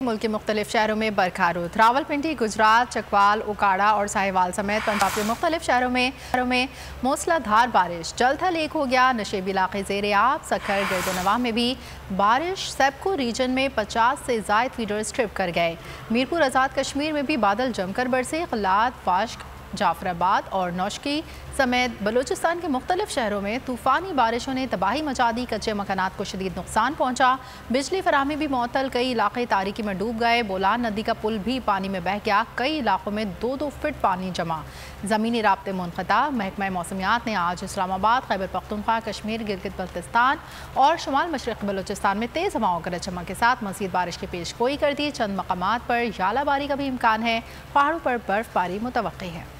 मुल्क के मुख्तलिफ शहरों में बरखा रुत। रावलपिंडी, गुजरात, चकवाल, उकाड़ा और साहिवाल समेत पंजाब के मुख्तलिफ शहरों में मूसलाधार बारिश। जल थल एक हो गया, नशेबी इलाके ज़ेरे आब। सखर, गिरदोनवाह में भी बारिश। सेप्को रीजन में 50 से ज़ायद फीडर्स ट्रिप कर गए। मीरपुर आज़ाद कश्मीर में भी बादल जमकर बरसे। क़लात, वाश्क, जाफराबाद और नौशकी समेत बलूचिस्तान के मुख्तलिफ शहरों में तूफ़ानी बारिशों ने तबाही मचा दी। कच्चे मकानात को शदीद नुकसान पहुंचा। बिजली फराहमी भी मुअत्तल। कई इलाके तारीकी में डूब गए। बोलान नदी का पुल भी पानी में बह गया। कई इलाकों में 2-2 फीट पानी जमा। ज़मीनी राब्ते मुनक़ता। महकमा मौसमियात ने आज इस्लामाबाद, खैबर पख्तूनख्वा, कश्मीर, गिलगित बल्तिस्तान और शुमाल मशरक़ी बलूचिस्तान में तेज़ हवाओं गरज चमक के साथ मज़ीद बारिश की पेशगोई कर दी। चंद मकामात पर यालाबारी का भी इम्कान है। पहाड़ों पर बर्फबारी मुतवक्की है।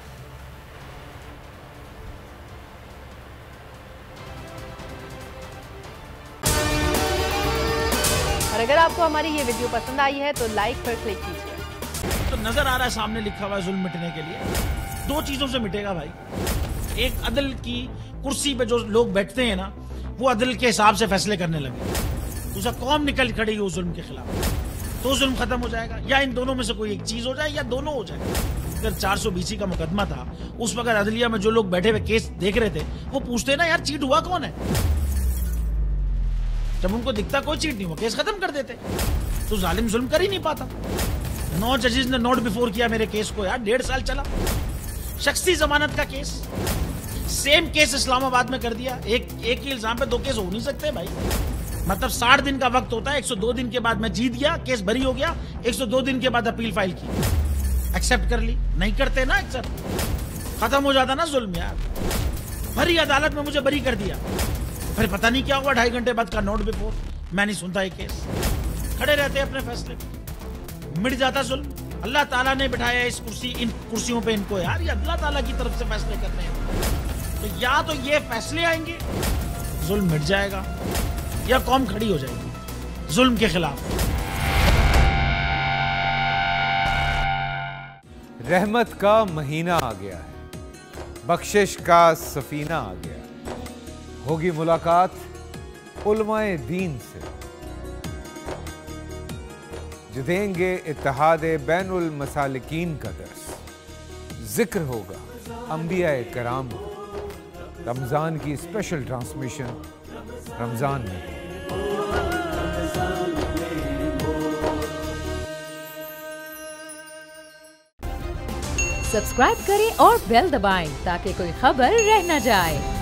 और अगर आपको हमारी ये वीडियो पसंद आई है तो लाइक पर क्लिक कीजिए। तो नजर आ रहा है सामने लिखा हुआ है जुल्म मिटने के लिए 2 चीजों से मिटेगा भाई। एक, अदल की कुर्सी पे जो लोग बैठते हैं ना, वो अदल के हिसाब से फैसले करने लगे। दूसरा, कौम निकल खड़ी उस जुल्म के खिलाफ, तो जुल्म खत्म हो जाएगा। या इन दोनों में से कोई एक चीज हो जाए या दोनों हो जाए। अगर 420 का मुकदमा था, उस वक्त अदलिया में जो लोग बैठे हुए केस देख रहे थे, वो पूछते ना यार चीट हुआ कौन है। जब उनको दिखता कोई चीट नहीं, वो केस खत्म कर देते। तो जालिम जुल्म कर ही नहीं पाता। 9 जजेस ने नोट बिफोर किया मेरे केस को यार, 1.5 साल चला। शख्सी जमानत का केस, सेम केस इस्लामाबाद में कर दिया। एक ही इल्जाम पे 2 केस हो नहीं सकते भाई। मतलब 60 दिन का वक्त होता है। 102 दिन के बाद मैं जीत गया, केस बरी हो गया। 102 दिन के बाद अपील फाइल की, एक्सेप्ट कर ली। नहीं करते ना एक्सेप्ट, खत्म हो जाता ना जुल्म यार। भरी अदालत में मुझे बरी कर दिया, फिर पता नहीं क्या हुआ 2.5 घंटे बाद का नोट बिफोर। मैं नहीं सुनता ये केस, खड़े रहते अपने फैसले पे, मिट जाता जुल्म। अल्लाह ताला ने बिठाया इस कुर्सी, इन कुर्सियों पे इनको यार, ये अल्लाह ताला की तरफ से फैसले करने हैं। तो या तो ये फैसले आएंगे, जुल्म मिट जाएगा, या कौम खड़ी हो जाएगी जुल्म के खिलाफ। रहमत का महीना आ गया है, बख्शिश का सफीना आ गया। होगी मुलाकात उलमाए दीन से, जो देंगे इत्तेहादे बैनुल मसालिकीन का दर्स। जिक्र होगा अंबियाए कराम का। रमजान की स्पेशल ट्रांसमिशन रमजान में। सब्सक्राइब करें और बेल दबाएं ताकि कोई खबर रह न जाए।